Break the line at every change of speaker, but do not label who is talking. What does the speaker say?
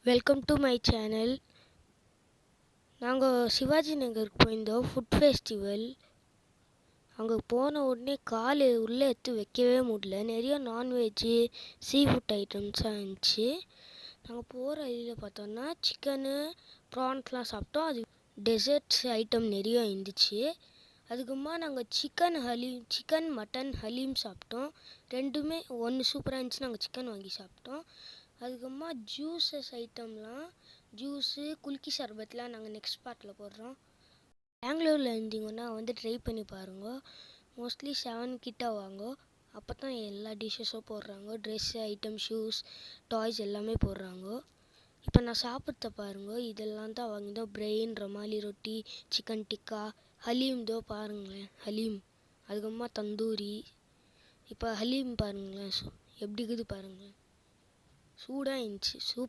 Welcome to my channel. நாங்கள் சிவாஜி நகருக்கு போயிருந்தோம் ஃபுட் ஃபெஸ்டிவல். அங்கே போன உடனே கால் உள்ளே எடுத்து வைக்கவே முடியல. நிறைய நான்வெஜ்ஜு சீ ஃபுட் ஐட்டம்ஸாக இருந்துச்சு. நாங்கள் போகிற வழியில் பார்த்தோன்னா சிக்கனு ப்ரான்ஸ்லாம் சாப்பிட்டோம். அது டெசர்ட்ஸ் ஐட்டம் நிறைய இருந்துச்சு. அதுக்கப்புறமா நாங்கள் சிக்கன் மட்டன் ஹலீம் சாப்பிட்டோம். ரெண்டுமே ஒன்று சூப்பராக இருந்துச்சு. நாங்கள் சிக்கன் வாங்கி சாப்பிட்டோம். அதுக்கப்புறமா ஜூஸஸ் ஐட்டம்லாம் ஜூஸு குல்கி சர்பத்லாம் நாங்கள் நெக்ஸ்ட் பார்ட்டில் போடுறோம். பெங்களூரில் இருந்தீங்கன்னா ட்ரை பண்ணி பாருங்க. மோஸ்ட்லி 7 கிட்ட வாங்க. அப்போ தான் எல்லா டிஷ்ஷஸும் போடுறாங்க. ட்ரெஸ் ஐட்டம், ஷூஸ், டாய்ஸ் எல்லாமே போடுறாங்க. இப்போ நான் சாப்பிட்றத பாருங்க. இதெல்லாம் தான் வாங்கிட்டோம். பிரெயின், ரொமாலி ரொட்டி, சிக்கன் டிக்கா, ஹலீம் தோ பாருங்களேன், ஹலீம். அதுக்கப்புறமா தந்தூரி. இப்போ ஹலீம் பாருங்களேன், எப்படி இருக்குது பாருங்களேன். சூடாக இருந்துச்சு, சூப்பர்.